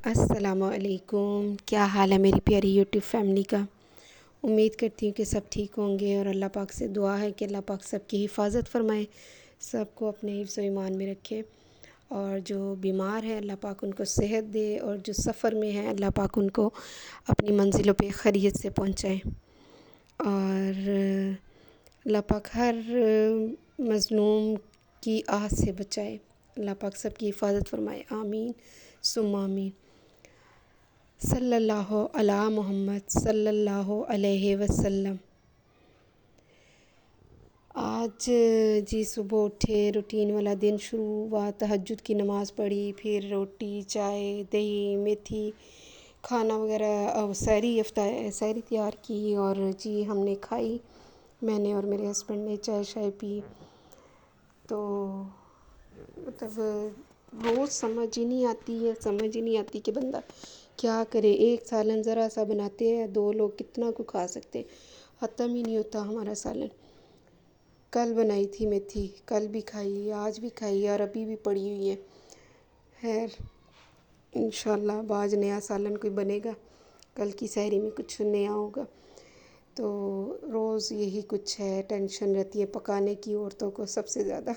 السلام علیکم، کیا حال ہے میری پیاری یوٹیوب فیملی کا۔ امید کرتی ہوں کہ سب ٹھیک ہوں گے، اور اللہ پاک سے دعا ہے کہ اللہ پاک سب کی حفاظت فرمائے، سب کو اپنے حفظ و ایمان میں رکھے، اور جو بیمار ہے اللہ پاک ان کو صحت دے، اور جو سفر میں ہے اللہ پاک ان کو اپنی منزلوں پہ خیریت سے پہنچائے، اور اللہ پاک ہر مظلوم کی آہ سے بچائے۔ اللہ پاک سب کی حفاظت فرمائے، آمین ثم آمین۔ صلی اللہ علی محمد صلی اللہ علیہ وسلم۔ آج جی صبح اٹھے، روٹین والا دن شروع ہوا، تہجد کی نماز پڑھی، پھر روٹی، چائے، دہی، میتھی، کھانا وغیرہ، سحری تیار کی، اور جی ہم نے کھائی، میں نے اور میرے ہسبینڈ نے چائے پی۔ تو مطلب روز سمجھ ہی نہیں آتی کہ بندہ کیا کرے۔ ایک سالن ذرا سا بناتے ہیں، 2 لوگ کتنا کو کھا سکتے، ختم ہی نہیں ہوتا ہمارا سالن۔ کل بنائی تھی میتھی، کل بھی کھائی، آج بھی کھائی، اور ابھی بھی پڑی ہوئی ہے۔ خیر انشاءاللہ اب آج نیا سالن کوئی بنے گا، کل کی سحری میں کچھ نیا ہوگا۔ تو روز یہی کچھ ہے، ٹینشن رہتی ہے پکانے کی عورتوں کو سب سے زیادہ۔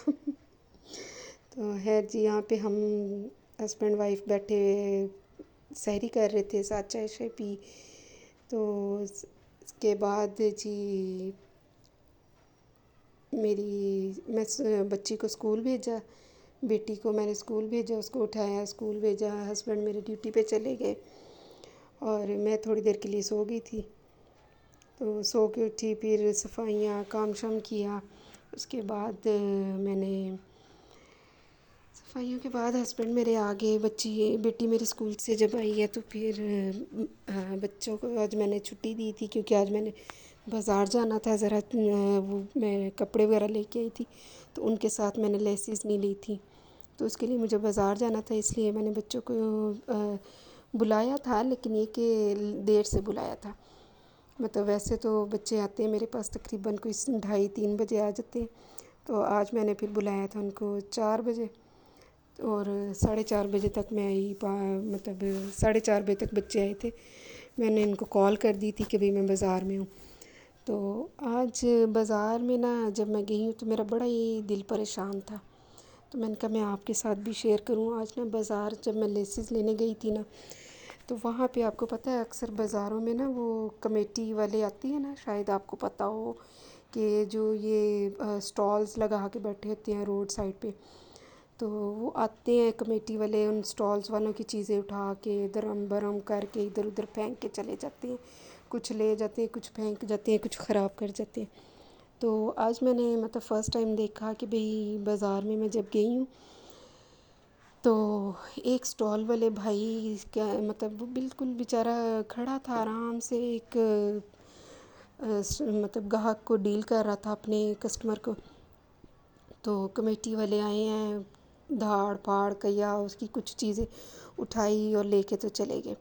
تو خیر جی یہاں پہ ہم ہسبینڈ وائف بیٹھے ہوئے سحری کر رہے تھے، ساتھ چائے پی۔ تو اس کے بعد جی میں بچی کو اسکول بھیجا، بیٹی کو میں نے اسکول بھیجا، اس کو اٹھایا، اسکول بھیجا، ہسبینڈ میرے ڈیوٹی پہ چلے گئے، اور میں تھوڑی دیر کے لیے سو گئی تھی۔ تو سو کے اٹھی، پھر صفائیاں کام شام کیا۔ اس کے بعد صفائیوں کے بعد ہسبینڈ میرے آگے، بیٹی میرے اسکول سے جب آئی ہے تو پھر بچوں کو آج میں نے چھٹی دی تھی، کیونکہ آج میں نے بازار جانا تھا، ذرا وہ میں کپڑے وغیرہ لے کے آئی تھی، تو ان کے ساتھ میں نے لیسز نہیں لی تھی، تو اس کے لیے مجھے بازار جانا تھا، اس لیے میں نے بچوں کو بلایا تھا، لیکن یہ کہ دیر سے بلایا تھا۔ مطلب ویسے تو بچے آتے ہیں میرے پاس تقریباً کوئی 2:30-3 بجے آ جاتے ہیں، تو آج میں نے پھر بلایا تھا ان کو 4 بجے، اور 4:30 بجے تک میں آئی، مطلب 4:30 بجے تک بچے آئے تھے۔ میں نے ان کو کال کر دی تھی کہ بھئی میں بازار میں ہوں۔ تو آج بازار میں جب میں گئی ہوں تو میرا بڑا ہی دل پریشان تھا، تو میں نے کہا میں آپ کے ساتھ بھی شیئر کروں۔ آج بازار جب میں لیسز لینے گئی تھی تو وہاں پہ آپ کو پتہ ہے اکثر بازاروں میں وہ کمیٹی والے آتی ہیں شاید آپ کو پتہ ہو کہ جو یہ سٹالز لگا کے بیٹھے ہوتے ہیں روڈ سائڈ پہ، تو وہ آتے ہیں کمیٹی والے، ان سٹالز والوں کی چیزیں اٹھا کے درم برم کر کے ادھر ادھر پھینک کے چلے جاتے ہیں، کچھ لے جاتے ہیں، کچھ پھینک جاتے ہیں، کچھ خراب کر جاتے ہیں۔ تو آج میں نے مطلب فرسٹ ٹائم دیکھا کہ بھئی بازار میں جب گئی ہوں تو ایک سٹال والے بھائی کا مطلب وہ بالکل بیچارہ کھڑا تھا آرام سے، ایک مطلب گاہک کو ڈیل کر رہا تھا، اپنے کسٹمر کو۔ تو کمیٹی والے آئے ہیں، دھاڑ پھاڑ کیا، اس کی کچھ چیزیں اٹھائی اور لے کے تو چلے گئے۔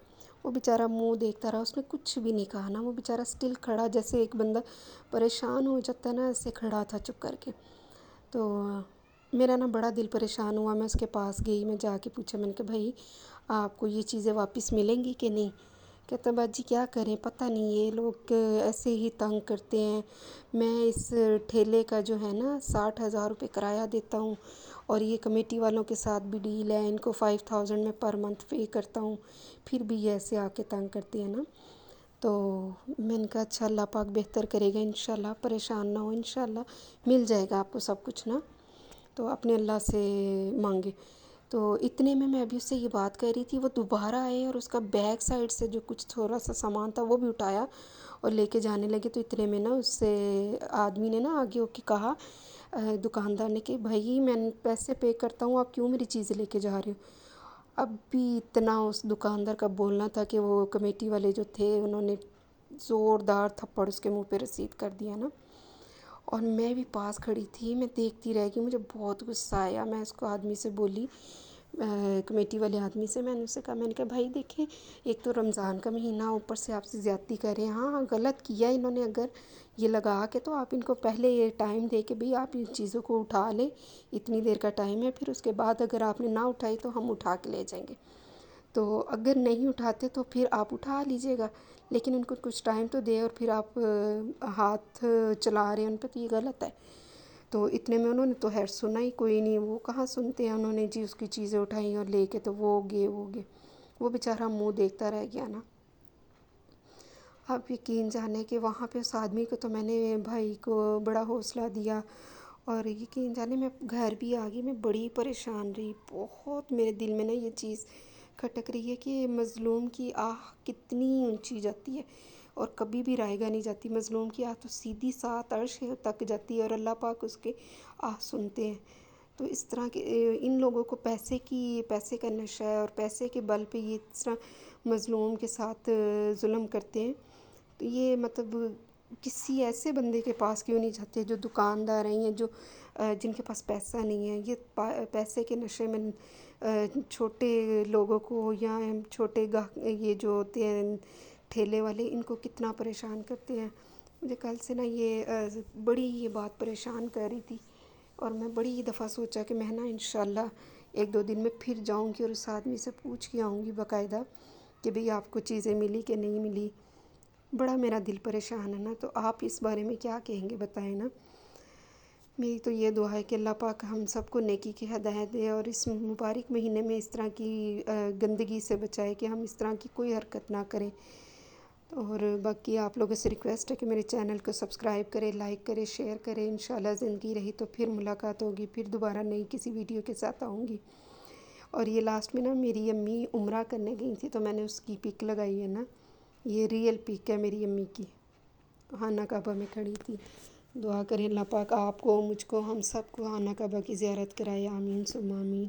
وہ بیچارہ منہ دیکھتا رہا، اس نے کچھ بھی نہیں کہا وہ بیچارہ اسٹل کھڑا، جیسے ایک بندہ پریشان ہو جاتا ہے ایسے کھڑا تھا چپ کر کے۔ تو میرا بڑا دل پریشان ہوا، میں اس کے پاس گئی، میں جا کے پوچھا، میں نے کہا بھائی آپ کو یہ چیزیں واپس ملیں گی کہ نہیں؟ کہتا باجی کیا کریں، پتہ نہیں یہ لوگ ایسے ہی تنگ کرتے ہیں، میں اس ٹھیلے کا جو ہے 60,000 روپے کرایہ دیتا ہوں، اور یہ کمیٹی والوں کے ساتھ بھی ڈیل ہے، ان کو 5,000 میں پر منتھ پے کرتا ہوں، پھر بھی یہ ایسے آ کے تنگ کرتے ہیں تو میں نے کہا اچھا اللہ پاک بہتر کرے گا انشاءاللہ، پریشان نہ ہو، انشاءاللہ مل جائے گا آپ کو سب کچھ تو اپنے اللہ سے مانگے۔ تو اتنے میں ابھی اس سے یہ بات کر رہی تھی، وہ دوبارہ آئے اور اس کا بیک سائڈ سے جو کچھ تھوڑا سا سامان تھا وہ بھی اٹھایا اور لے کے جانے لگے۔ تو اتنے میں اس سے آدمی نے آگے ہو کے کہا دکاندار نے کہ بھائی میں پیسے پے کرتا ہوں، آپ کیوں میری چیزیں لے کے جا رہے ہو؟ اب بھی اتنا اس دکاندار کا بولنا تھا کہ وہ کمیٹی والے جو تھے انہوں نے زوردار تھپڑ اس کے منہ پہ رسید کر دیا اور میں بھی پاس کھڑی تھی، میں دیکھتی رہ گئی، مجھے بہت غصہ آیا۔ میں اس کو آدمی سے بولی، کمیٹی والے آدمی سے، میں نے اسے کہا، میں نے کہا بھائی دیکھیں ایک تو رمضان کا مہینہ، اوپر سے آپ سے زیادتی کر رہے ہیں، ہاں غلط کیا انہوں نے، اگر یہ لگا کے تو آپ ان کو پہلے یہ ٹائم دے کے بھی آپ ان چیزوں کو اٹھا لیں، اتنی دیر کا ٹائم ہے، پھر اس کے بعد اگر آپ نے نہ اٹھائی تو ہم اٹھا کے لے جائیں گے۔ تو اگر نہیں اٹھاتے تو پھر آپ اٹھا لیجیے گا، لیکن ان کو کچھ ٹائم تو دے اور پھر آپ ہاتھ چلا رہے ہیں ان پہ، تو یہ غلط ہے۔ تو اتنے میں انہوں نے تو خیر سنا ہی کوئی نہیں، وہ کہاں سنتے ہیں، انہوں نے جی اس کی چیزیں اٹھائیں اور لے کے تو وہ گئے وہ بیچارہ منہ دیکھتا رہ گیا نا۔ آپ یقین جانے کہ وہاں پہ اس آدمی کو تو میں نے بھائی کو بڑا حوصلہ دیا، اور یقین جانے میں گھر بھی آ گئی، میں بڑی پریشان رہی، بہت میرے دل میں نا یہ چیز کھٹک رہی ہے کہ مظلوم کی آہ کتنی اونچی جاتی ہے اور کبھی بھی رائے گاہ نہیں جاتی۔ مظلوم کی آہ تو سیدھی سات عرش تک جاتی ہے اور اللہ پاک اس کے آہ سنتے ہیں۔ تو اس طرح کے ان لوگوں کو پیسے کا نشہ ہے، اور پیسے کے بل پہ یہ اس طرح مظلوم کے ساتھ ظلم کرتے ہیں۔ تو یہ مطلب کسی ایسے بندے کے پاس کیوں نہیں جاتے جو دکاندار ہیں یا جو جن کے پاس پیسہ نہیں ہے۔ یہ پیسے کے نشے میں چھوٹے لوگوں کو یا چھوٹے یہ جو ہوتے ہیں ٹھیلے والے، ان کو کتنا پریشان کرتے ہیں۔ مجھے کل سے نا یہ بڑی یہ بات پریشان کر رہی تھی، اور میں بڑی دفعہ سوچا کہ میں نا انشاءاللہ ایک دو دن میں پھر جاؤں گی اور اس آدمی سے پوچھ کے آؤں گی باقاعدہ کہ بھئی آپ کو چیزیں ملی کہ نہیں ملی۔ بڑا میرا دل پریشان ہے نا، تو آپ اس بارے میں کیا کہیں گے بتائیں نا۔ میری تو یہ دعا ہے کہ اللہ پاک ہم سب کو نیکی کی ہدایت دے اور اس مبارک مہینے میں اس طرح کی گندگی سے بچائے کہ ہم اس طرح کی کوئی حرکت نہ کریں۔ اور باقی آپ لوگوں سے ریکویسٹ ہے کہ میرے چینل کو سبسکرائب کریں، لائک کریں، شیئر کریں۔ انشاءاللہ زندگی رہی تو پھر ملاقات ہوگی، پھر دوبارہ نئی کسی ویڈیو کے ساتھ آؤں گی۔ اور یہ لاسٹ میں نا میری امی عمرہ کرنے گئی تھی تو میں نے اس کی پک لگائی ہے نا، یہ ریئل پک ہے میری امی کی، خانہ کعبہ میں کھڑی تھی۔ دعا کریں اللہ پاک آپ کو، مجھ کو، ہم سب کو خانہ کعبہ کی زیارت کرائے، آمین ثم آمین۔